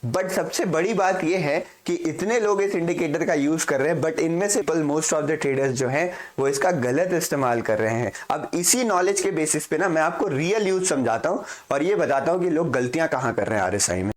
But सबसे बड़ी बात यह है कि इतने लोग इस इंडिकेटर का यूज कर रहे हैं, बट इनमें से मोस्ट ऑफ द ट्रेडर्स जो हैं वो इसका गलत इस्तेमाल कर रहे हैं। अब इसी नॉलेज के बेसिस पे ना मैं आपको रियल यूज समझाता हूं और ये बताता हूं कि लोग गलतियां कहां कर रहे हैं आरएसआई में।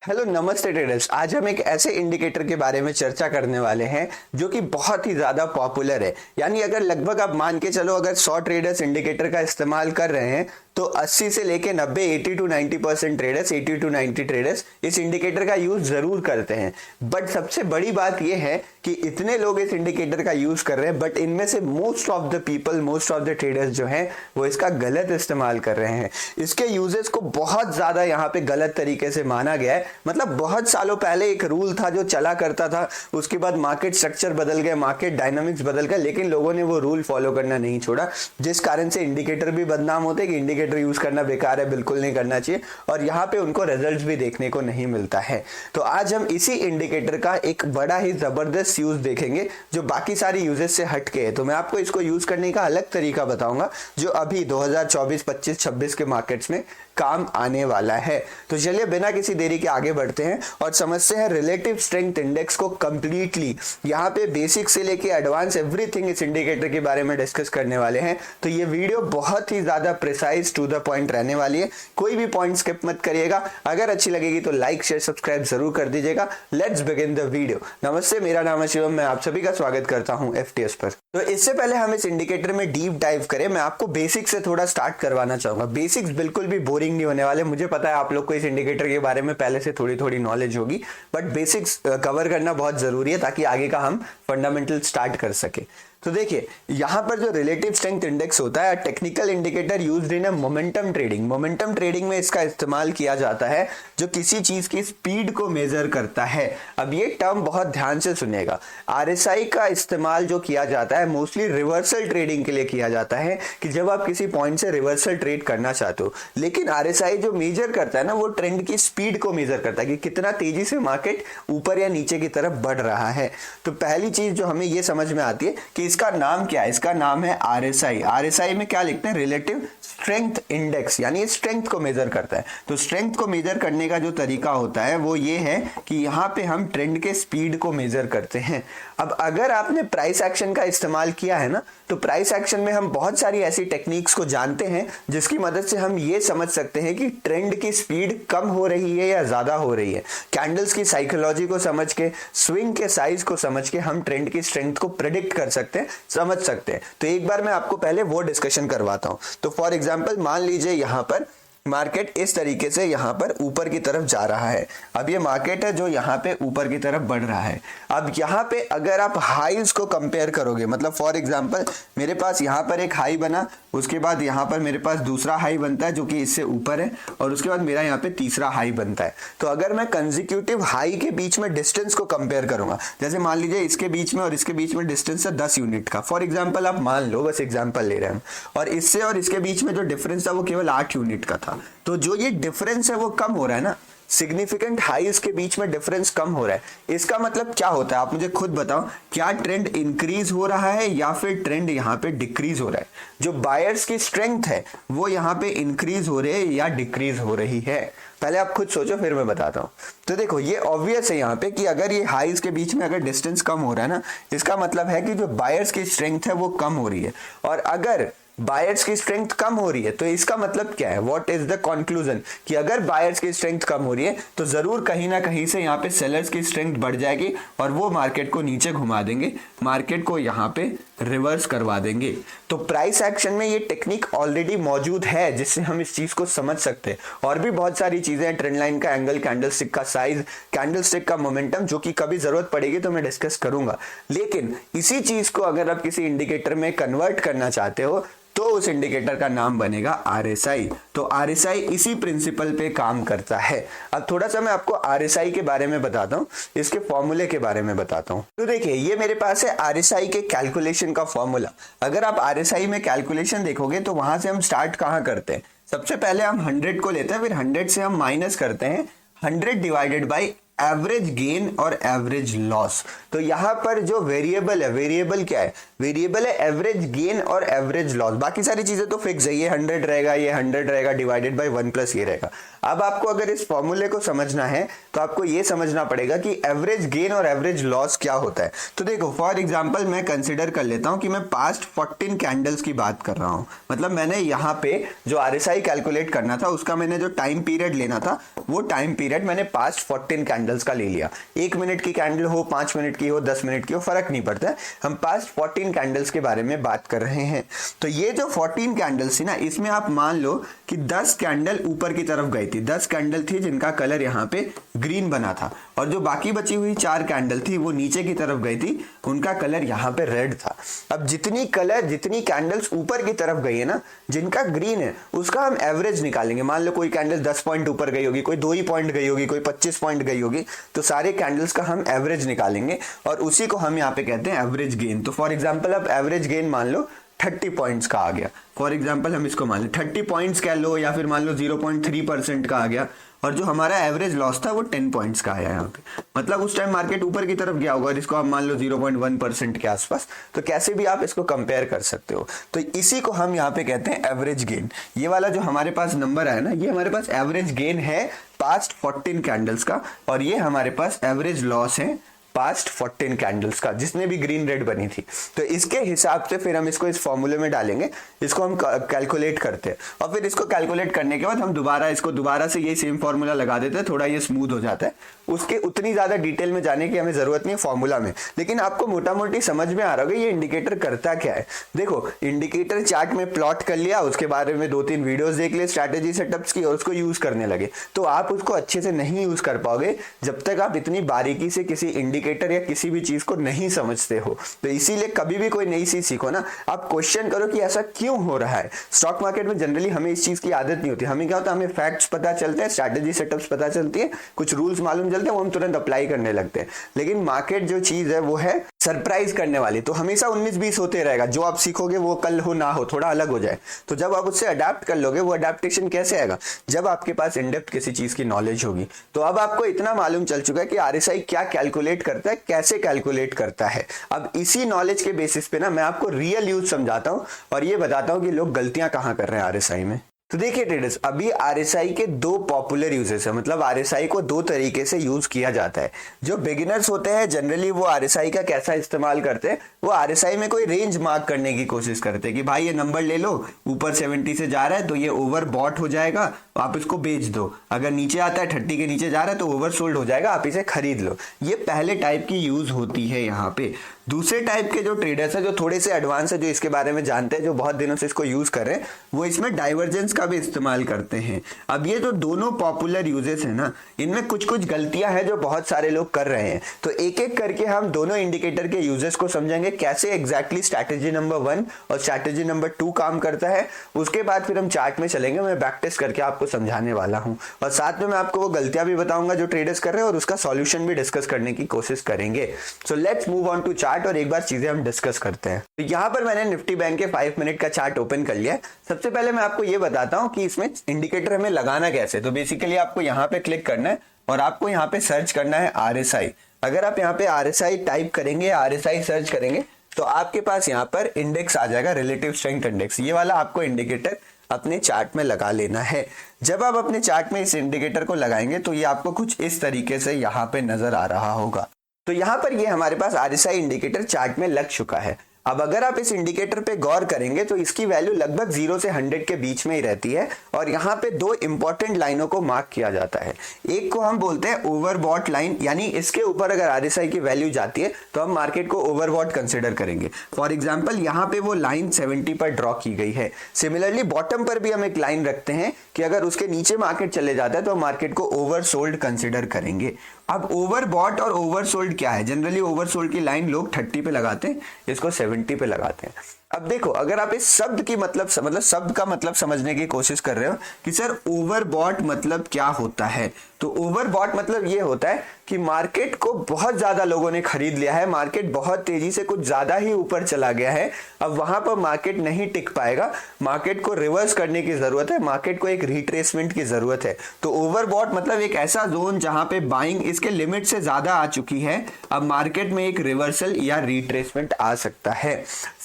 हेलो नमस्ते ट्रेडर्स, आज हम एक ऐसे इंडिकेटर के बारे में चर्चा करने वाले हैं जो कि बहुत ही ज्यादा पॉपुलर है। यानी अगर लगभग आप मान के चलो, अगर 100 ट्रेडर्स इंडिकेटर का इस्तेमाल कर रहे हैं तो 80 से लेके 90, 80 to 90% ट्रेडर्स, 80 to 90 ट्रेडर्स इस इंडिकेटर का यूज जरूर करते हैं। बट सबसे बड़ी बात यह है कि इतने लोग इस इंडिकेटर का यूज कर रहे हैं, बट इनमें से most of the people, most of the traders जो हैं वो इसका गलत इस्तेमाल कर रहे हैं। इसके यूजेस को बहुत ज्यादा यहाँ पे गलत तरीके से माना गया है। मतलब बहुत सालों पहले एक रूल था जो चला करता था, उसके बाद मार्केट स्ट्रक्चर बदल गए, मार्केट डायनामिक्स बदल गए, लेकिन लोगों ने वो रूल फॉलो करना नहीं छोड़ा, जिस कारण से इंडिकेटर भी बदनाम होते कि इंडिकेटर यूज करना बेकार है, बिल्कुल नहीं करना चाहिए, और यहाँ पे उनको रिजल्ट्स भी देखने को नहीं मिलता है। तो आज हम इसी इंडिकेटर का एक बड़ा ही जबरदस्त यूज देखेंगे जो बाकी सारी यूजेस से हटके है। तो मैं आपको इसको यूज करने का अलग तरीका बताऊंगा जो अभी 2024, 25, 26 के मार्केट्स में काम आने वाला है। तो चलिए बिना किसी देरी के आगे बढ़ते हैं और समझते हैं रिलेटिव स्ट्रेंथ इंडेक्स को कंप्लीटली। यहाँ पे बेसिक से लेके एडवांस एवरीथिंग इस इंडिकेटर के बारे में डिस्कस करने वाले हैं। तो ये वीडियो बहुत ही ज्यादा प्रिसाइज टू द पॉइंट रहने वाली है, कोई भी पॉइंट स्किप मत करिएगा। अगर अच्छी लगेगी तो लाइक, शेयर, सब्सक्राइब जरूर कर दीजिएगा। Let's begin the video. नमस्ते, मेरा नाम है शिवम, मैं आप सभी का स्वागत करता हूं एफटीएस पर। तो इससे पहले हम इस इंडिकेटर में डीप डाइव करें, मैं आपको बेसिक से थोड़ा स्टार्ट करवाना चाहूंगा। बेसिक्स बिल्कुल भी बोरिंग नहीं होने वाले, मुझे पता है आप लोग को इस इंडिकेटर के बारे में पहले से थोड़ी थोड़ी नॉलेज होगी, बट बेसिक्स कवर करना बहुत जरूरी है ताकि आगे का हम फंडामेंटल स्टार्ट कर सके। तो देखिए यहां पर जो रिलेटिव स्ट्रेंथ इंडेक्स होता है, technical indicator used in momentum trading. Momentum trading में इसका इस्तेमाल किया जाता है जो किसी चीज की स्पीड को मेजर करता है। अब ये टर्म बहुत ध्यान से सुनिएगा। आरएसआई का इस्तेमाल जो किया जाता है मोस्टली रिवर्सल ट्रेडिंग के लिए किया जाता है, कि जब आप किसी पॉइंट से रिवर्सल ट्रेड करना चाहते हो। लेकिन आरएसआई जो मेजर करता है ना, वो ट्रेंड की स्पीड को मेजर करता है कि कितना तेजी से मार्केट ऊपर या नीचे की तरफ बढ़ रहा है। तो पहली चीज जो हमें ये समझ में आती है कि इसका नाम क्या है, इसका नाम है आरएसआई। आरएसआई में क्या लिखते हैं, रिलेटिव स्ट्रेंथ इंडेक्स, यानी स्ट्रेंथ को मेजर करता है। तो स्ट्रेंथ को मेजर करने का जो तरीका होता है वो ये है कि यहाँ पे हम ट्रेंड के स्पीड को मेजर करते हैं। अब अगर आपने प्राइस एक्शन का इस्तेमाल किया है ना, तो प्राइस एक्शन में हम बहुत सारी ऐसी टेक्निक्स को जानते हैं जिसकी मदद से हम ये समझ सकते हैं कि ट्रेंड की स्पीड कम हो रही है या ज्यादा हो रही है। कैंडल्स की साइकोलॉजी को समझ के, स्विंग के साइज को समझ के हम ट्रेंड की स्ट्रेंथ को प्रेडिक्ट कर सकते हैं, समझ सकते हैं। तो एक बार मैं आपको पहले वो डिस्कशन करवाता हूं। तो फॉर एग्जांपल मान लीजिए यहां पर मार्केट इस तरीके से यहां पर ऊपर की तरफ जा रहा है। अब ये मार्केट है जो यहां पे ऊपर की तरफ बढ़ रहा है। अब यहां पे अगर आप हाईज को कंपेयर करोगे, मतलब फॉर एग्जांपल मेरे पास यहां पर एक हाई बना, उसके बाद यहां पर मेरे पास दूसरा हाई बनता है जो कि इससे ऊपर है, और उसके बाद मेरा यहां पे तीसरा हाई बनता है। तो अगर मैं कंसेक्यूटिव हाई के बीच में डिस्टेंस को कंपेयर करूंगा, जैसे मान लीजिए इसके बीच में और इसके बीच में डिस्टेंस है 10 यूनिट का, फॉर एग्जाम्पल आप मान लो, बस एग्जाम्पल ले रहे हैं, और इससे और इसके बीच में जो डिफरेंस था वो केवल 8 यूनिट का था। तो जो ये डिफरेंस है वो कम हो रहा है ना, सिग्निफिकेंट हाईज के बीच में डिफरेंस कम हो रहा है। इसका मतलब क्या होता है, आप मुझे खुद बताओ, क्या ट्रेंड इंक्रीज हो रहा है या फिर ट्रेंड यहाँ पे डिक्रीज हो रहा है? जो बायर्स की स्ट्रेंथ है वो यहाँ पे इंक्रीज हो रही है या डिक्रीज हो रही है? पहले आप खुद सोचो, फिर मैं बताता हूँ। तो देखो ये ऑब्वियस है यहाँ पे कि अगर ये हाईज के बीच में अगर डिस्टेंस कम हो रहा है ना, इसका मतलब है कि जो बायर्स की स्ट्रेंथ है वो कम हो रही है। और अगर बायर्स की स्ट्रेंथ कम हो रही है तो इसका मतलब क्या है, व्हाट इज द कंक्लूजन, कि अगर बायर्स की स्ट्रेंथ कम हो रही है तो जरूर कहीं ना कहीं से यहाँ पे सेलर्स की स्ट्रेंथ बढ़ जाएगी और वो मार्केट को नीचे घुमा देंगे, मार्केट को यहाँ पे रिवर्स करवा देंगे। तो प्राइस एक्शन में ये टेक्निक ऑलरेडी मौजूद है जिससे हम इस चीज को समझ सकते हैं। और भी बहुत सारी चीजें हैं, ट्रेंड लाइन का एंगल, कैंडलस्टिक का साइज, कैंडलस्टिक का मोमेंटम, जो कि कभी जरूरत पड़ेगी तो मैं डिस्कस करूंगा। लेकिन इसी चीज को अगर आप किसी इंडिकेटर में कन्वर्ट करना चाहते हो तो उस इंडिकेटर का नाम बनेगा आरएसआई। तो आरएसआई इसी प्रिंसिपल पे काम करता है। अब थोड़ा सा मैं आपको आरएसआई के बारे में बताता हूँ, इसके फॉर्मूले के बारे में बताता हूँ। तो देखिए ये मेरे पास है आरएसआई के कैलकुलेशन का फॉर्मूला। अगर आप आरएसआई में कैलकुलेशन देखोगे तो वहां से हम स्टार्ट कहाँ करते हैं, सबसे पहले हम 100 को लेते हैं, फिर 100 से हम माइनस करते हैं 100 डिवाइडेड बाई एवरेज गेन और एवरेज लॉस। तो यहां पर जो वेरिएबल है, वेरिएबल क्या है, वेरिएबल है एवरेज गेन और एवरेज लॉस, बाकी सारी चीजें तो फिक्स है, ये 100 रहेगा, ये 100 रहेगा, डिवाइडेड बाय 1 प्लस ये रहेगा। अब आपको अगर इस फॉर्मूले को समझना है तो आपको ये समझना पड़ेगा कि एवरेज गेन और एवरेज लॉस क्या होता है। तो देखो फॉर एग्जांपल मैं कंसीडर कर लेता हूं कि मैं पास्ट 14 कैंडल्स की बात कर रहा हूं, मतलब मैंने यहां पे जो आरएसआई कैलकुलेट करना था उसका मैंने जो टाइम पीरियड लेना था वो टाइम पीरियड मैंने पास्ट 14 कैंडल्स का ले लिया। 1 मिनट की कैंडल हो, 5 मिनट की हो, 10 मिनट की हो, फर्क नहीं पड़ता है, हम पास्ट 14 कैंडल्स के बारे में बात कर रहे हैं। तो ये जो 14 कैंडल्स थी ना, इसमें आप मान लो कि 10 कैंडल ऊपर की तरफ गई थी, 10 कैंडल थी जिनका कलर यहाँ पे ग्रीन बना था, और जो बाकी बची हुई 4 कैंडल थी वो नीचे की तरफ गई थी, उनका कलर यहाँ पे रेड था। अब जितनी कैंडल्स ऊपर की तरफ गई है ना, जिनका ग्रीन है, उसका हम एवरेज निकालेंगे। मान लो कोई कैंडल 10 पॉइंट ऊपर गई होगी, कोई 2 ही पॉइंट गई होगी, कोई 25 पॉइंट गई होगी, तो सारे कैंडल्स का हम एवरेज निकालेंगे और उसी को हम यहाँ पे कहते हैं एवरेज गेन। तो फॉर एग्जाम्पल अब एवरेज गेन मान लो 30 पॉइंट्स का आ गया, फॉर एग्जाम्पल हम इसको मान लें 30 पॉइंट्स कह लो, या फिर मान लो 0.3% का आ गया, और जो हमारा एवरेज लॉस था वो 10 पॉइंट्स का आया यहाँ पे। मतलब उस टाइम मार्केट ऊपर की तरफ गया होगा और इसको आप मान लो 0.1% के आसपास, तो कैसे भी आप इसको कंपेयर कर सकते हो। तो इसी को हम यहाँ पे कहते हैं एवरेज गेन। ये वाला जो हमारे पास नंबर है ना, ये हमारे पास एवरेज गेन है पास्ट 14 कैंडल्स का, और ये हमारे पास एवरेज लॉस है पास्ट 14 कैंडल्स का, जिसने भी ग्रीन रेड बनी थी। तो इसके हिसाब से फिर हम इसको इस फॉर्मूले में डालेंगे, इसको हम कैलकुलेट करते हैं, और फिर इसको कैलकुलेट करने के बाद हम दोबारा से ये सेम फॉर्मूला लगा देते हैं, थोड़ा ये स्मूथ हो जाता है। उसके उतनी ज्यादा डिटेल में जाने की हमें जरूरत नहीं है फॉर्मूला में, लेकिन आपको मोटा मोटी समझ में आ रहा होगा ये इंडिकेटर करता क्या है। देखो इंडिकेटर चार्ट में प्लॉट कर लिया, उसके बारे में 2-3 वीडियोस देख लिए स्ट्रैटेजी सेटअप्स की, और उसको यूज करने लगे, तो आप उसको अच्छे से नहीं यूज कर पाओगे जब तक आप इतनी बारीकी से किसी इंडिकेटर या किसी भी चीज को नहीं समझते हो। तो इसीलिए कभी भी कोई नई चीज सीखो ना, आप क्वेश्चन करो कि ऐसा क्यों हो रहा है। स्टॉक मार्केट में जनरली हमें इस चीज की आदत नहीं होती। हमें क्या होता है, हमें फैक्ट्स पता चलते हैं, स्ट्रैटेजी सेटअप्स पता चलती है, कुछ रूल्स मालूम चलते हैं, वो हम तुरंत अप्लाई करने लगते हैं। लेकिन मार्केट जो चीज है वो है सरप्राइज करने वाली, तो हमेशा 19-20 होते रहेगा। जो आप सीखोगे वो कल हो ना हो, थोड़ा अलग हो जाए, तो जब आप उससे अडेप्ट कर लोगे, वो अडेप्टेशन कैसे आएगा, जब आपके पास इन डेप्थ किसी चीज की नॉलेज होगी। तो अब आपको इतना मालूम चल चुका है कि आरएसआई क्या कैलकुलेट करता है, कैसे कैलकुलेट करता है। अब इसी नॉलेज के बेसिस पे ना मैं आपको रियल यूज समझाता हूं और ये बताता हूं कि लोग गलतियां कहां कर रहे हैं आरएसआई में। तो देखिए ट्रेडर्स, अभी आरएसआई के 2 पॉपुलर यूजेस है, मतलब आरएसआई को 2 तरीके से यूज किया जाता है। जो बिगिनर्स होते हैं जनरली वो आरएसआई का कैसा इस्तेमाल करते हैं, वो आरएसआई में कोई रेंज मार्क करने की कोशिश करते हैं कि भाई ये नंबर ले लो, ऊपर 70 से जा रहा है तो ये ओवर बॉट हो जाएगा, आप इसको बेच दो। अगर नीचे आता है 30 के नीचे जा रहा है तो ओवर सोल्ड हो जाएगा, आप इसे खरीद लो। ये पहले टाइप की यूज होती है यहाँ पे। दूसरे टाइप के जो ट्रेडर्स हैं, जो थोड़े से एडवांस है, जो इसके बारे में जानते हैं, जो बहुत दिनों से इसको यूज कर रहे हैं, वो इसमें डाइवर्जेंस का भी इस्तेमाल करते हैं। अब ये जो दोनों पॉपुलर यूजेस है ना, इनमें कुछ कुछ गलतियां हैं जो बहुत सारे लोग कर रहे हैं। तो एक एक करके हम दोनों इंडिकेटर के यूजेस को समझेंगे, कैसे एग्जैक्टली स्ट्रैटेजी नंबर 1 और स्ट्रैटेजी नंबर 2 काम करता है। उसके बाद फिर हम चार्ट में चलेंगे, मैं बैक टेस्ट करके आपको समझाने वाला हूं, और साथ में मैं आपको वो गलतियां भी बताऊंगा जो ट्रेडर्स कर रहे हैं, और उसका सॉल्यूशन भी डिस्कस करने की कोशिश करेंगे। So let's move on to chart और एक बार चीजें हम डिस्कस करते हैं। तो यहाँ पर मैंने निफ्टी बैंक के 5 मिनट का चार्ट ओपन कर लिया है। सबसे पहले मैं आपको ये बताता हूँ कि इसमें इंडिकेटर हमें लगाना कैसे। तो बेसिकली आपको यहाँ पे क्लिक करना है और आपको यहाँ पे सर्च करना है आरएसआई। अगर आप यहाँ पे आरएसआई टाइप करेंगे, आरएसआई सर्च करेंगे, तो आपके पास यहाँ पर इंडेक्स आ जाएगा, रिलेटिव स्ट्रेंथ इंडेक्स। ये वाला आपको इंडिकेटर अपने चार्ट में लगा लेना है। जब आप अपने चार्ट में इस इंडिकेटर को लगाएंगे तो ये आपको कुछ इस तरीके से यहाँ पे नजर आ रहा होगा। तो यहाँ पर ये हमारे पास आरएसआई इंडिकेटर चार्ट में लग चुका है। अब अगर आप इस इंडिकेटर पे गौर करेंगे तो इसकी वैल्यू लगभग 0 से 100 के बीच में ही रहती है, और यहाँ पे 2 इंपॉर्टेंट लाइनों को मार्क किया जाता है। एक को हम बोलते हैं ओवरबॉट लाइन, यानी इसके ऊपर अगर आरएसआई की वैल्यू जाती है तो हम मार्केट को ओवरबॉट कंसिडर करेंगे। फॉर एग्जाम्पल यहाँ पे वो लाइन 70 पर ड्रॉ की गई है। सिमिलरली बॉटम पर भी हम एक लाइन रखते हैं कि अगर उसके नीचे मार्केट चले जाता है तो मार्केट को ओवरसोल्ड कंसिडर करेंगे। अब ओवरबॉट और ओवरसोल्ड क्या है? जनरली ओवरसोल्ड की लाइन लोग 30 पे लगाते हैं, इसको 70 पे लगाते हैं। अब देखो, अगर आप इस शब्द की मतलब शब्द का मतलब समझने की कोशिश कर रहे हो कि सर ओवरबॉट मतलब क्या होता है, तो ओवरबॉट मतलब ये होता है कि मार्केट को बहुत ज्यादा लोगों ने खरीद लिया है, मार्केट बहुत तेजी से कुछ ज्यादा ही ऊपर चला गया है, अब वहां पर मार्केट नहीं टिक पाएगा, मार्केट को रिवर्स करने की जरूरत है, मार्केट को एक रिट्रेसमेंट की जरूरत है। तो ओवरबॉट मतलब एक ऐसा जोन जहां पे बाइंग इसके लिमिट से ज्यादा आ चुकी है, अब मार्केट में एक रिवर्सल या रिट्रेसमेंट आ सकता है।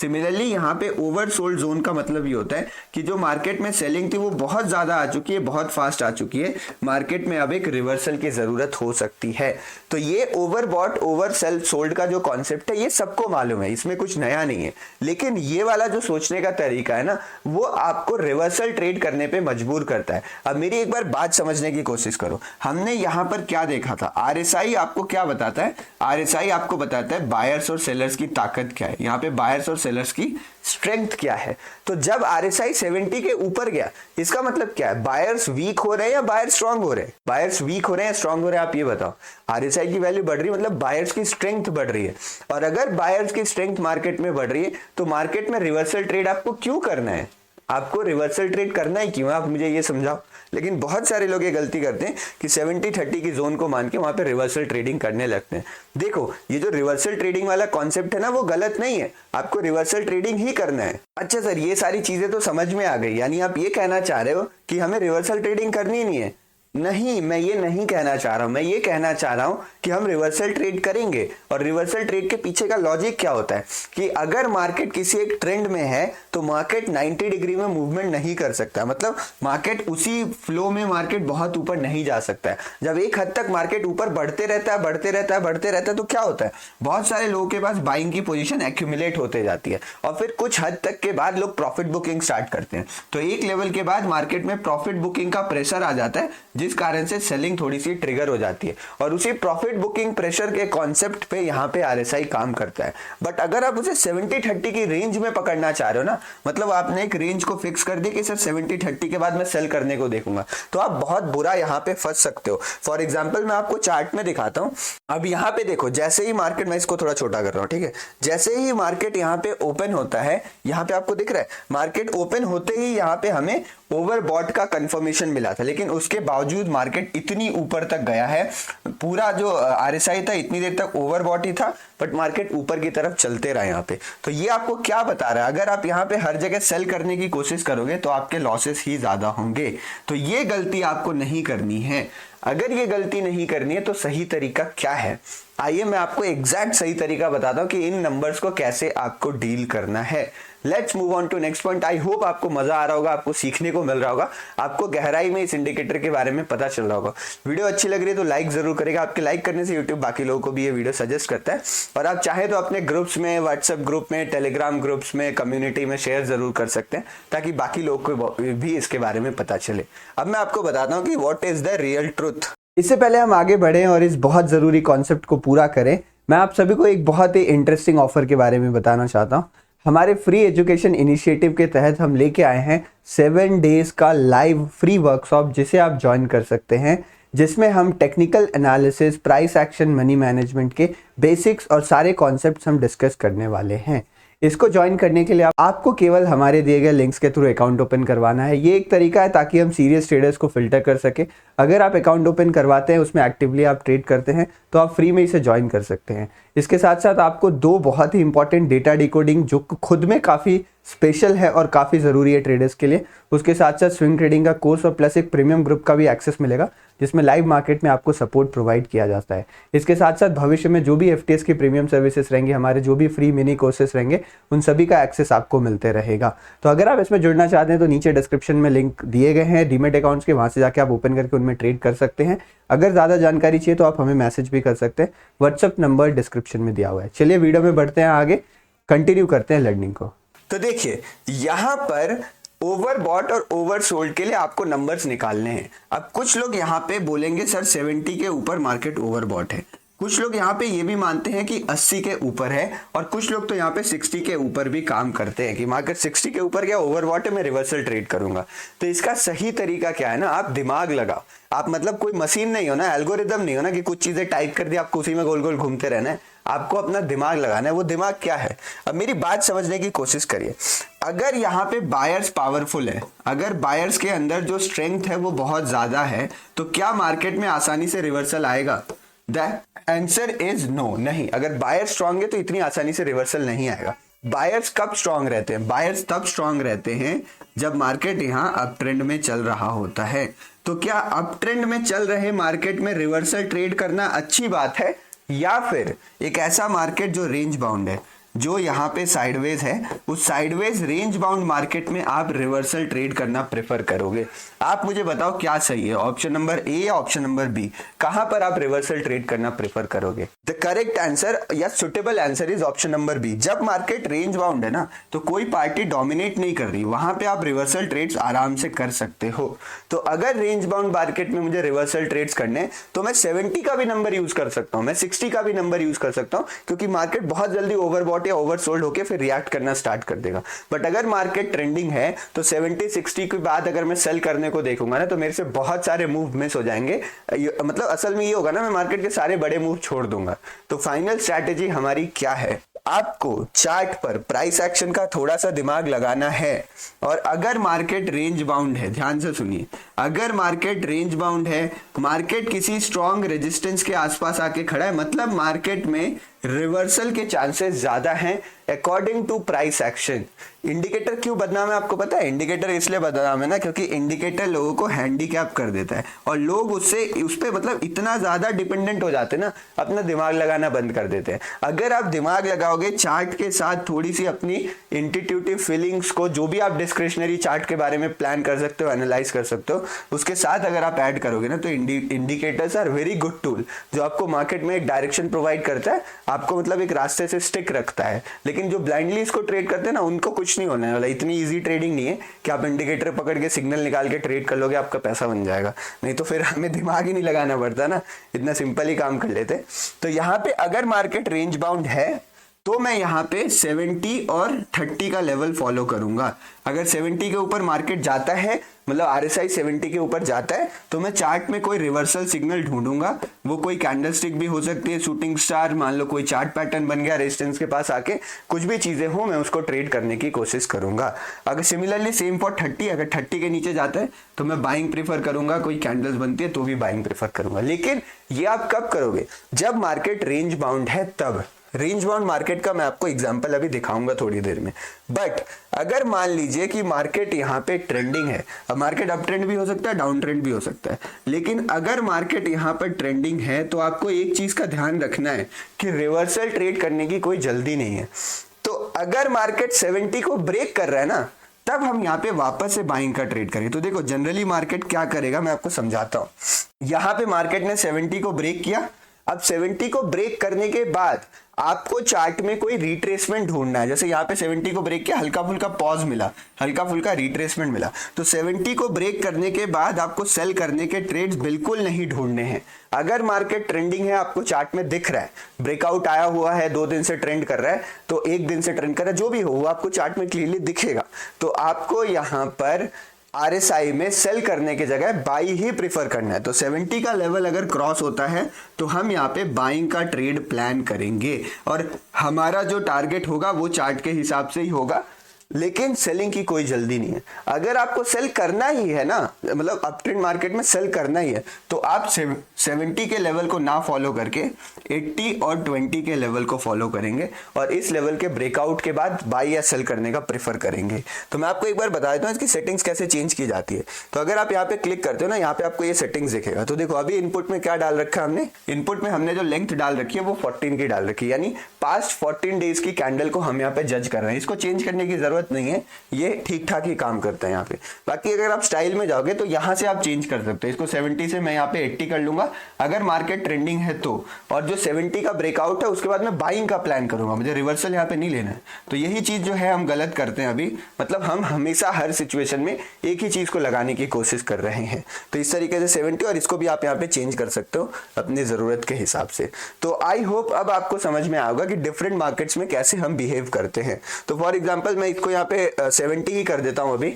सिमिलरली यहाँ पे ओवरसोल्ड जोन का मतलब ये होता है कि जो मार्केट में सेलिंग थी वो बहुत ज्यादा आ चुकी है, बहुत फास्ट आ चुकी है, मार्केट में अब एक रिवर्सल की जरूरत हो सकती है। तो ये ओवरबॉट ओवर सेल सोल्ड का जो कॉन्सेप्ट है ये सबको मालूम है, इसमें कुछ नया नहीं है, लेकिन ये वाला जो सोचने का तरीका है ना वो आपको रिवर्सल ट्रेड करने पे मजबूर करता है। अब मेरी एक बार बात समझने की कोशिश करो, हमने यहां पर क्या देखा था, आरएसआई आपको क्या बताता है, आरएसआई आपको बताता है बायर्स और सेलर्स की ताकत क्या है, यहाँ पे बायर्स और सेलर्स की स्ट्रेंथ क्या है। तो जब आरएसआई 70 के ऊपर गया इसका मतलब क्या है, बायर्स वीक हो रहे हैं या बायर्स स्ट्रांग हो रहे हैं, बायर्स वीक हो रहे हैं स्ट्रांग हो रहे हैं, आप ये बताओ। आरएसआई की वैल्यू बढ़ रही है मतलब बायर्स की स्ट्रेंथ बढ़ रही है, और अगर बायर्स की स्ट्रेंथ मार्केट में बढ़ रही है तो मार्केट में रिवर्सल ट्रेड आपको क्यों करना है, आपको रिवर्सल ट्रेड करना ही क्यों है, आप मुझे ये समझाओ। लेकिन बहुत सारे लोग ये गलती करते हैं कि 70-30 की जोन को मान के वहां पे रिवर्सल ट्रेडिंग करने लगते हैं। देखो ये जो रिवर्सल ट्रेडिंग वाला कॉन्सेप्ट है ना वो गलत नहीं है, आपको रिवर्सल ट्रेडिंग ही करना है। अच्छा सर ये सारी चीजें तो समझ में आ गई, यानी आप ये कहना चाह रहे हो कि हमें रिवर्सल ट्रेडिंग करनी नहीं है। नहीं, मैं ये नहीं कहना चाह रहा हूं, मैं ये कहना चाह रहा हूं कि हम रिवर्सल ट्रेड करेंगे। और रिवर्सल ट्रेड के पीछे का लॉजिक क्या होता है कि अगर मार्केट किसी एक ट्रेंड में है तो मार्केट 90 डिग्री में मूवमेंट नहीं कर सकता, मतलब मार्केट उसी फ्लो में मार्केट बहुत ऊपर नहीं जा सकता है। जब एक हद तक मार्केट ऊपर बढ़ते रहता है बढ़ते रहता है बढ़ते रहता है तो क्या होता है, बहुत सारे लोगों के पास बाइंग की पोजीशन एक्यूमुलेट होते जाती है, और फिर कुछ हद तक के बाद लोग प्रॉफिट बुकिंग स्टार्ट करते हैं। तो एक लेवल के बाद मार्केट में प्रॉफिट बुकिंग का प्रेशर आ जाता है, जिस कारण से सेलिंग थोड़ी सी ट्रिगर हो जाती है, और उसी प्रॉफिट बुकिंग प्रेशर के कॉन्सेप्ट पे यहाँ पे आरएसआई काम करता है। बट अगर आप उसे 70-30 की रेंज में पकड़ना चाह रहे हो ना, मतलब आपने एक रेंज को फिक्स कर दी कि सर 70-30 के बाद मैं सेल करने को देखूंगा, तो आप बहुत बुरा यहाँ पे फंस सकते हो। फॉर एग्जाम्पल मैं आपको चार्ट में दिखाता हूँ। अब यहाँ पे देखो, जैसे ही मार्केट, मैं इसको थोड़ा छोटा कर रहा हूँ, ठीक है, जैसे ही मार्केट यहाँ पे ओपन होता है, यहाँ पे आपको दिख रहा है मार्केट ओपन होते ही यहाँ पे हमें ओवरबॉट का कंफर्मेशन मिला था, लेकिन उसके बावजूद मार्केट इतनी ऊपर तक गया है, पूरा जो आरएसआई था इतनी देर तक ओवरबॉट ही था, बट मार्केट ऊपर की तरफ चलते रहा यहाँ पे। तो ये आपको क्या बता रहा है, अगर आप यहाँ पे हर जगह सेल करने की कोशिश करोगे तो आपके लॉसेस ही ज्यादा होंगे। तो ये गलती आपको नहीं करनी है। अगर ये गलती नहीं करनी है तो सही तरीका क्या है, आइए मैं आपको एग्जैक्ट सही तरीका बताता हूं कि इन नंबर्स को कैसे आपको डील करना है। Let's move on to next point. I hope आपको मजा आ रहा होगा, आपको सीखने को मिल रहा होगा, आपको गहराई में इस इंडिकेटर के बारे में पता चल रहा होगा। वीडियो अच्छी लग रही है तो लाइक जरूर करेगा, आपके लाइक करने से यूट्यूब बाकी लोगों को भी ये वीडियो सजेस्ट करता है, और आप चाहे तो अपने ग्रुप्स में, व्हाट्सएप ग्रुप में, टेलीग्राम ग्रुप्स में, कम्युनिटी में शेयर जरूर कर सकते हैं ताकि बाकी लोगों को भी इसके बारे में पता चले। अब मैं आपको बताता हूँ कि what is the real truth. इससे पहले हम आगे बढ़े और इस बहुत जरूरी कॉन्सेप्ट को पूरा करें, मैं आप सभी को एक बहुत ही इंटरेस्टिंग ऑफर के बारे में बताना चाहता हूं। हमारे फ्री एजुकेशन इनिशिएटिव के तहत हम लेके आए हैं 7 डेज का लाइव फ्री वर्कशॉप, जिसे आप ज्वाइन कर सकते हैं, जिसमें हम technical analysis, price action, money management के बेसिक्स और सारे कॉन्सेप्ट्स हम डिस्कस करने वाले हैं। इसको ज्वाइन करने के लिए आपको केवल हमारे दिए गए लिंक्स के थ्रू अकाउंट ओपन करवाना है। ये एक तरीका है ताकि हम सीरियस ट्रेडर्स को फिल्टर कर सके। अगर आप अकाउंट ओपन करवाते हैं, उसमें एक्टिवली आप ट्रेड करते हैं, तो आप फ्री में इसे ज्वाइन कर सकते हैं। इसके साथ साथ आपको 2 बहुत ही इंपॉर्टेंट डेटा डिकोडिंग, जो खुद में काफ़ी स्पेशल है और काफ़ी ज़रूरी है ट्रेडर्स के लिए, उसके साथ साथ स्विंग ट्रेडिंग का कोर्स और प्लस एक प्रीमियम ग्रुप का भी एक्सेस मिलेगा, जिसमें लाइव मार्केट में आपको सपोर्ट प्रोवाइड किया जाता है। इसके साथ साथ भविष्य में जो भी एफटीएस की प्रीमियम सर्विसेज रहेंगे, हमारे जो भी फ्री मिनी कोर्सेज रहेंगे, उन सभी का एक्सेस आपको मिलते रहेगा। तो अगर आप इसमें जुड़ना चाहते हैं तो नीचे डिस्क्रिप्शन में लिंक दिए गए हैं डीमेट अकाउंट्स के, वहाँ से जाके आप ओपन करके उनमें ट्रेड कर सकते हैं। अगर ज़्यादा जानकारी चाहिए तो आप हमें मैसेज भी कर सकते हैं, व्हाट्सएप नंबर डिस्क्रिप्शन में दिया हुआ है। चलिए वीडियो में बढ़ते हैं, आगे कंटिन्यू करते हैं लर्निंग को। तो देखिए यहाँ पर ओवरबॉट और ओवरसोल्ड के लिए आपको नंबर्स निकालने हैं। अब कुछ लोग यहाँ पे बोलेंगे सर 70 के ऊपर मार्केट ओवरबॉट है, कुछ लोग यहाँ पे ये भी मानते हैं कि 80 के ऊपर है, और कुछ लोग तो यहाँ पे 60 के ऊपर भी काम करते हैं कि मार्केट 60 के ऊपर गया, ओवरबॉट है, मैं रिवर्सल ट्रेड करूंगा। तो इसका सही तरीका क्या है ना, आप दिमाग लगाओ। आप मतलब कोई मशीन नहीं हो ना, एल्गोरिदम नहीं हो ना कि कुछ चीजें टाइप कर दी आपको उसी में गोल गोल घूमते रहना है। आपको अपना दिमाग लगाना है। वो दिमाग क्या है, अब मेरी बात समझने की कोशिश करिए। अगर यहाँ पे बायर्स पावरफुल है, अगर बायर्स के अंदर जो स्ट्रेंथ है वो बहुत ज्यादा है, तो क्या मार्केट में आसानी से रिवर्सल आएगा? द आंसर इज नो, नहीं। अगर बायर स्ट्रांग है तो इतनी आसानी से रिवर्सल नहीं आएगा। बायर्स कब स्ट्रांग रहते हैं? बायर्स तब स्ट्रांग रहते हैं जब मार्केट यहाँ अप ट्रेंड में चल रहा होता है। तो क्या अप ट्रेंड में चल रहे मार्केट में रिवर्सल ट्रेड करना अच्छी बात है, या फिर एक ऐसा मार्केट जो रेंज बाउंड है, जो यहाँ पे साइडवेज है, उस साइडवेज रेंज बाउंड मार्केट में आप रिवर्सल ट्रेड करना प्रेफर करोगे? आप मुझे बताओ क्या सही है, ऑप्शन नंबर ए या ऑप्शन नंबर बी? कहां पर आप रिवर्सल ट्रेड करना प्रेफर करोगे? द करेक्ट आंसर या suitable answer is option number B. जब मार्केट रेंज बाउंड है ना, तो कोई पार्टी डोमिनेट नहीं कर रही, वहां पे आप रिवर्सल ट्रेड्स आराम से कर सकते हो। तो अगर रेंज बाउंड मार्केट में मुझे रिवर्सल ट्रेड्स करने, तो मैं 70 का भी नंबर यूज कर सकता हूं, मैं 60 का भी नंबर यूज कर सकता हूं, क्योंकि मार्केट बहुत जल्दी ओवरबॉट या ओवरसोल्ड होके फिर रिएक्ट करना स्टार्ट कर देगा। बट अगर मार्केट ट्रेंडिंग है तो 70-60 के बाद अगर मैं सेल करने को देखूंगा ना, तो मेरे से बहुत सारे मूव मिस हो जाएंगे। मतलब असल में ये होगा ना, मैं मार्केट के सारे बड़े मूव छोड़ दूंगा। तो फाइनल स्ट्रैटेजी हमारी क्या है? आपको चार्ट पर प्राइस एक्शन का थोड़ा सा दिमाग लगाना है, और अगर मार्केट रेंज बाउंड है, ध्यान से सुनिए, अगर मार्केट रेंज बाउंड है, मार्केट किसी स्ट्रॉन्ग रेजिस्टेंस के आसपास आके खड़ा है, मतलब मार्केट में रिवर्सल के चांसेस ज्यादा हैं according to price action. Indicator क्यों बदनाम है आपको पता है? इंडिकेटर इसलिए बदनाम है ना, क्योंकि इंडिकेटर लोगों को हैंडीकैप कर देता है, और लोग उससे उस पर मतलब इतना ज्यादा डिपेंडेंट हो जाते हैं ना, अपना दिमाग लगाना बंद कर देते हैं। अगर आप दिमाग लगाओगे चार्ट के साथ, थोड़ी सी अपनी इंट्यूटिव फीलिंग्स को, जो भी आप डिस्क्रिशनरी चार्ट के बारे में प्लान कर सकते हो, एनालाइज कर सकते हो, उसके साथ अगर आप ऐड करोगे ना, तो indicators are very good tool, जो आपको मार्केट में एक डायरेक्शन प्रोवाइड करता है, आपको मतलब एक रास्ते से स्टिक रखता है। लेकिन जो ब्लाइंडली इसको ट्रेड करते हैं ना, उनको कुछ नहीं होने वाला। इतनी इजी ट्रेडिंग नहीं है कि आप इंडिकेटर पकड़ के सिग्नल निकाल के ट्रेड कर लोगे, आपका पैसा बन जाएगा। नहीं तो फिर हमें दिमाग ही नहीं लगाना पड़ता ना, इतना सिंपल ही काम कर लेते। तो यहाँ पे अगर मार्केट रेंज बाउंड है, तो मैं यहाँ पे 70 और 30 का लेवल फॉलो करूंगा। अगर 70 के ऊपर मार्केट जाता है, मतलब RSI 70 के ऊपर जाता है, तो मैं चार्ट में कोई रिवर्सल सिग्नल ढूंढूंगा। वो कोई कैंडलस्टिक भी हो सकती है, शूटिंग स्टार, मान लो कोई चार्ट पैटर्न बन गया रेजिस्टेंस के पास आके, कुछ भी चीजें हो, मैं उसको ट्रेड करने की कोशिश करूंगा। अगर सिमिलरली सेम फॉर 30, अगर 30 के नीचे जाता है तो मैं बाइंग प्रीफर करूंगा, कोई कैंडल्स बनती है तो भी बाइंग प्रीफर करूंगा। लेकिन ये आप कब करोगे? जब मार्केट रेंज बाउंड है तब। रेंज बाउंड मार्केट का मैं आपको एग्जांपल अभी दिखाऊंगा थोड़ी देर में। बट अगर मान लीजिए कि मार्केट यहाँ पे ट्रेंडिंग है, अब मार्केट अप ट्रेंड भी हो सकता है, डाउन ट्रेंड भी हो सकता है, लेकिन अगर मार्केट यहाँ पर ट्रेंडिंग है, तो आपको एक चीज का ध्यान रखना है कि रिवर्सल ट्रेड करने की कोई जल्दी नहीं है। तो अगर मार्केट 70 को ब्रेक कर रहा है ना, तब हम यहाँ पे वापस से बाइंग का ट्रेड करें। तो देखो जनरली मार्केट क्या करेगा, मैं आपको समझाता हूं। यहाँ पे मार्केट ने 70 को ब्रेक किया। अब 70 को ब्रेक करने के बाद आपको चार्ट में कोई रिट्रेसमेंट ढूंढना है। जैसे यहाँ पे 70 को ब्रेक किया, हल्का फुल्का पॉज मिला, हल्का फुल्का रिट्रेसमेंट मिला, तो 70 को ब्रेक करने के बाद आपको सेल करने के ट्रेड्स बिल्कुल नहीं ढूंढने हैं। अगर मार्केट ट्रेंडिंग है, आपको चार्ट में दिख रहा है, ब्रेकआउट आया हुआ है, 2 दिन से ट्रेंड कर रहा है, तो 1 दिन से ट्रेंड कर रहा है, जो भी हो वो आपको चार्ट में क्लियरली दिखेगा। तो आपको यहाँ पर RSI में सेल करने की जगह बाई ही प्रिफर करना है। तो 70 का लेवल अगर क्रॉस होता है, तो हम यहाँ पे बाइंग का ट्रेड प्लान करेंगे, और हमारा जो टारगेट होगा वो चार्ट के हिसाब से ही होगा। लेकिन सेलिंग की कोई जल्दी नहीं है। अगर आपको सेल करना ही है ना, मतलब अप ट्रेंड मार्केट में सेल करना ही है, तो आप 70 के लेवल को ना फॉलो करके 80 और 20 के लेवल को फॉलो करेंगे, और इस लेवल के ब्रेकआउट के बाद बाई या सेल करने का प्रेफर करेंगे। तो मैं आपको एक बार बता देता हूँ इसकी सेटिंग्स कैसे चेंज की जाती है। तो अगर आप यहाँ पे क्लिक करते हो ना, यहाँ पे आपको ये सेटिंग्स दिखेगा। तो देखो अभी इनपुट में क्या डाल रखा है हमने, इनपुट में हमने जो लेंथ डाल रखी है वो 14 की डाल रखी है, यानी पास्ट 14 डेज की कैंडल को हम यहाँ पे जज कर रहे हैं, इसको चेंज करने की जरूरत नहीं है, ये ठीक ठाक ही काम करता है यहाँ पे। बाकी अगर आप स्टाइल में जाओगे तो यहाँ से आप चेंज कर सकते हो, इसको 70 से मैं यहाँ पे 80 कर लूंगा अगर मार्केट ट्रेंडिंग है तो, और जो 70 का ब्रेकआउट है उसके बाद मैं बाइंग का प्लान करूंगा, मुझे रिवर्सल यहाँ पे नहीं लेना है। तो यही चीज जो है हम गलत करते हैं अभी, मतलब हम हमेशा हर सिचुएशन में एक ही चीज को लगाने की कोशिश कर रहे हैं। तो इस तरीके से 70, और इसको भी आप यहाँ पे चेंज कर सकते हो अपनी जरूरत के हिसाब से। तो आई होप अब आपको समझ में आएगा कि डिफरेंट मार्केट्स में कैसे हम बिहेव करते हैं। तो फॉर एग्जांपल मैं इसको यहाँ पे 70 ही कर देता हूँ अभी,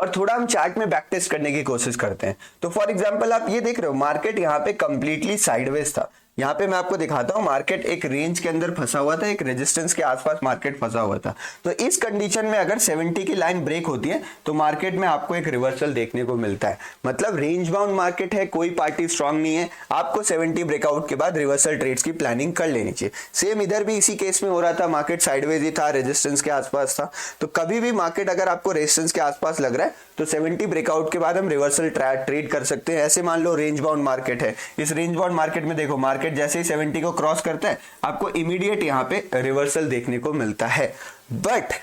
और थोड़ा हम चार्ट में बैक टेस्ट करने की कोशिश करते हैं। तो फॉर एग्जांपल आप ये देख रहे हो मार्केट यहाँ पे कंप्लीटली साइडवेज था। यहाँ पे मैं आपको दिखाता हूँ, मार्केट एक रेंज के अंदर फंसा हुआ था, एक रेजिस्टेंस के आसपास मार्केट फंसा हुआ था। तो इस कंडीशन में अगर 70 की लाइन ब्रेक होती है तो मार्केट में आपको एक रिवर्सल देखने को मिलता है, मतलब रेंज बाउंड मार्केट है, कोई पार्टी स्ट्रांग नहीं है, आपको 70 ब्रेकआउट के बाद रिवर्सल ट्रेड्स की प्लानिंग कर लेनी चाहिए। सेम इधर भी इसी केस में हो रहा था, मार्केट साइडवेज ही था, रेजिस्टेंस के आसपास था। तो कभी भी मार्केट अगर आपको रेजिस्टेंस के आसपास लग रहा है तो 70 ब्रेकआउट के बाद हम रिवर्सल ट्रेड कर सकते हैं। ऐसे मान लो रेंज बाउंड मार्केट है, इस रेंज बाउंड मार्केट में देखो मार्केट जैसे ही 70 को क्रॉस करता है आपको इमीडिएट यहाँ पे रिवर्सल देखने को मिलता है। बट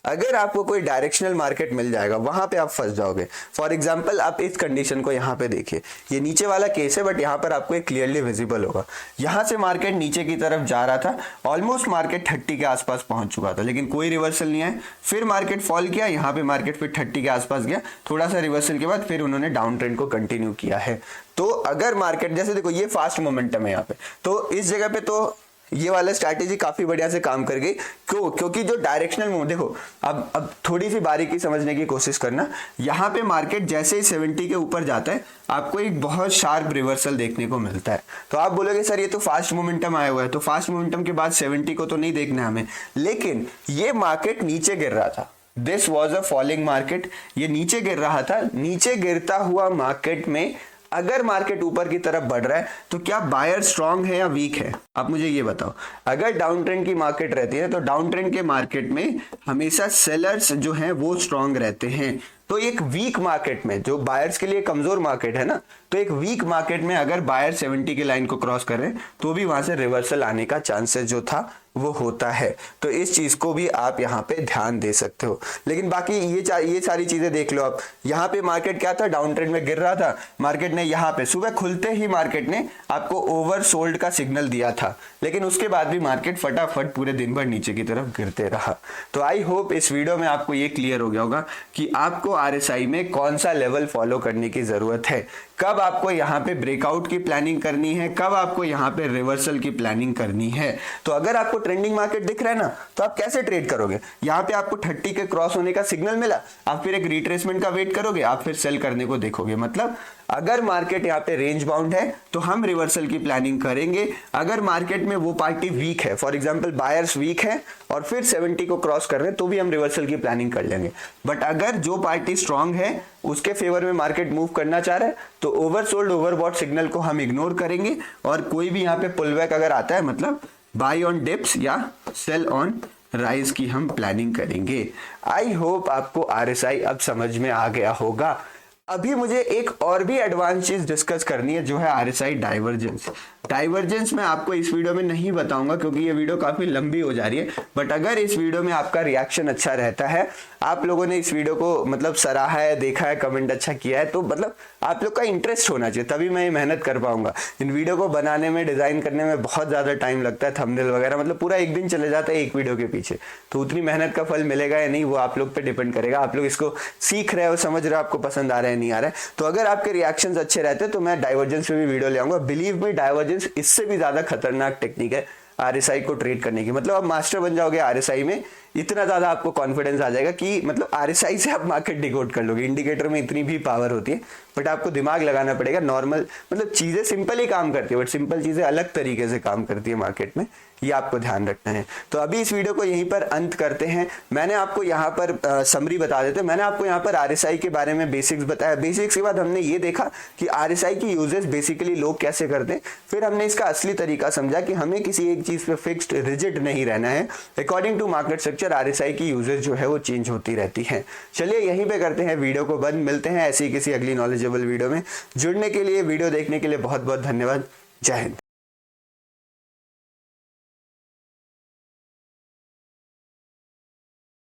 अगर आपको कोई डायरेक्शनल मार्केट मिल जाएगा वहां पे आप फंस जाओगे। फॉर एग्जांपल आप इस कंडीशन को यहाँ पे देखिए, ये नीचे वाला केस है बट यहाँ पर आपको एक क्लियरली विजिबल होगा, यहाँ से मार्केट नीचे की तरफ जा रहा था, ऑलमोस्ट मार्केट 30 के आसपास पहुंच चुका था लेकिन कोई रिवर्सल नहीं है। फिर मार्केट फॉल किया, यहाँ पे मार्केट फिर 30 के आसपास गया, थोड़ा सा रिवर्सल के बाद फिर उन्होंने डाउन ट्रेंड को कंटिन्यू किया है। तो अगर मार्केट जैसे देखो ये फास्ट मोमेंटम है यहाँ पे, तो इस जगह पे तो ये वाला स्ट्रैटेजी काफी बढ़िया से काम कर गई। क्योंकि जो डायरेक्शनल मूव देखो, अब थोड़ी सी बारीकी समझने की कोशिश करना, यहाँ पे मार्केट जैसे ही 70 के ऊपर जाता है आपको एक बहुत शार्प रिवर्सल देखने को मिलता है। तो आप बोलोगे सर ये तो फास्ट मोमेंटम आया हुआ है, तो फास्ट मोमेंटम के बाद 70 को तो नहीं देखना है हमें, लेकिन ये मार्केट नीचे गिर रहा था, this was a falling market, ये नीचे गिर रहा था। नीचे गिरता हुआ मार्केट में अगर मार्केट ऊपर की तरफ बढ़ रहा है तो क्या बायर स्ट्रांग है या वीक है, आप मुझे ये बताओ। अगर डाउन ट्रेंड की मार्केट रहती है तो डाउन ट्रेंड के मार्केट में हमेशा सेलर्स जो हैं वो स्ट्रांग रहते हैं। तो एक वीक मार्केट में, जो बायर्स के लिए कमजोर मार्केट है ना, तो एक वीक मार्केट में अगर बायर 70 की लाइन को क्रॉस कर रहे हैं तो भी वहां से रिवर्सल आने का चांसेस जो था वो होता है। तो इस चीज को भी आप यहाँ पे ध्यान दे सकते हो। लेकिन बाकी ये सारी चीजें देख लो आप, यहाँ पे मार्केट क्या था, डाउन ट्रेंड में गिर रहा था, मार्केट ने यहाँ पे सुबह खुलते ही मार्केट ने आपको ओवर सोल्ड का सिग्नल दिया था, लेकिन उसके बाद भी मार्केट फटाफट पूरे दिन भर नीचे की तरफ गिरते रहा। तो आई होप इस वीडियो में आपको ये क्लियर हो गया होगा कि आपको RSI में कौन सा लेवल फॉलो करने की जरूरत है, कब आपको यहाँ पे ब्रेकआउट की प्लानिंग करनी है, कब आपको यहाँ पे रिवर्सल की प्लानिंग करनी है। तो अगर आपको ट्रेंडिंग मार्केट दिख रहा है ना, तो आप कैसे ट्रेड करोगे, यहाँ पे आपको 30 के क्रॉस होने का सिग्नल मिला, आप फिर एक रिट्रेसमेंट का वेट करोगे, आप फिर सेल करने को देखोगे। मतलब अगर मार्केट यहाँ पे रेंज बाउंड है तो हम रिवर्सल की प्लानिंग करेंगे। अगर मार्केट में वो पार्टी वीक है, फॉर एग्जांपल बायर्स वीक है और फिर 70 को क्रॉस कर रहे हैं, तो भी हम रिवर्सल की प्लानिंग कर लेंगे। बट अगर जो पार्टी स्ट्रांग है उसके फेवर में मार्केट मूव करना चाह रहा है तो ओवरसोल्ड ओवरबॉट सिग्नल को हम इग्नोर करेंगे, और कोई भी यहाँ पे पुलबैक अगर आता है मतलब बाय ऑन डिप्स या सेल ऑन राइज की हम प्लानिंग करेंगे। आई होप आपको RSI अब समझ में आ गया होगा। अभी मुझे एक और भी एडवांस चीज डिस्कस करनी है, जो है RSI डाइवर्जेंस। डाइवर्जेंस मैं आपको इस वीडियो में नहीं बताऊंगा क्योंकि ये वीडियो काफी लंबी हो जा रही है, बट अगर इस वीडियो में आपका रिएक्शन अच्छा रहता है, आप लोगों ने इस वीडियो को मतलब सराहा है, देखा है, कमेंट अच्छा किया है, तो मतलब आप लोग का इंटरेस्ट होना चाहिए, तभी मैं मेहनत कर पाऊंगा। इन वीडियो को बनाने में, डिजाइन करने में बहुत ज्यादा टाइम लगता है, थंबनेल वगैरह, मतलब पूरा एक दिन चले जाता है एक वीडियो के पीछे। तो उतनी मेहनत का फल मिलेगा या नहीं वो आप लोग पे डिपेंड करेगा। आप लोग इसको सीख रहे हो, समझ रहे हो, आपको पसंद आ रहा है नहीं आ रहा है। तो अगर आपके रिएक्शंस अच्छे रहते हैं तो मैं डाइवर्जेंस पे भी वीडियो ले आऊंगा। बिलीव मी, डाइवर्जेंस इससे भी ज्यादा खतरनाक टेक्निक है RSI को ट्रेड करने की। मतलब आप मास्टर बन जाओगे RSI में, इतना ज्यादा आपको कॉन्फिडेंस आ जाएगा कि मतलब RSI से आप मार्केट डिकोड कर लोगे। इंडिकेटर में इतनी भी पावर होती है, बट आपको दिमाग लगाना पड़ेगा। नॉर्मल मतलब चीजें सिंपल ही काम करती है, बट सिंपल चीजें अलग तरीके से काम करती है मार्केट में, ये आपको ध्यान रखना है। तो अभी इस वीडियो को यहीं पर अंत करते हैं। मैंने आपको यहाँ पर समरी बता देते, मैंने आपको यहाँ पर RSI के बारे में बेसिक्स बताया। बेसिक्स के बाद हमने ये देखा कि RSI की यूजेस बेसिकली लोग कैसे करते हैं, फिर हमने इसका असली तरीका समझा कि हमें किसी एक चीज पे फिक्स्ड रिजिड नहीं रहना है। According to market structure RSI की यूजेस जो है वो चेंज होती रहती हैं। चलिए यहीं पे करते हैं वीडियो को बंद, मिलते हैं ऐसी किसी अगली नॉलेजेबल वीडियो में। जुड़ने के लिए, वीडियो देखने के लिए बहुत बहुत धन्यवाद। जय हिंद।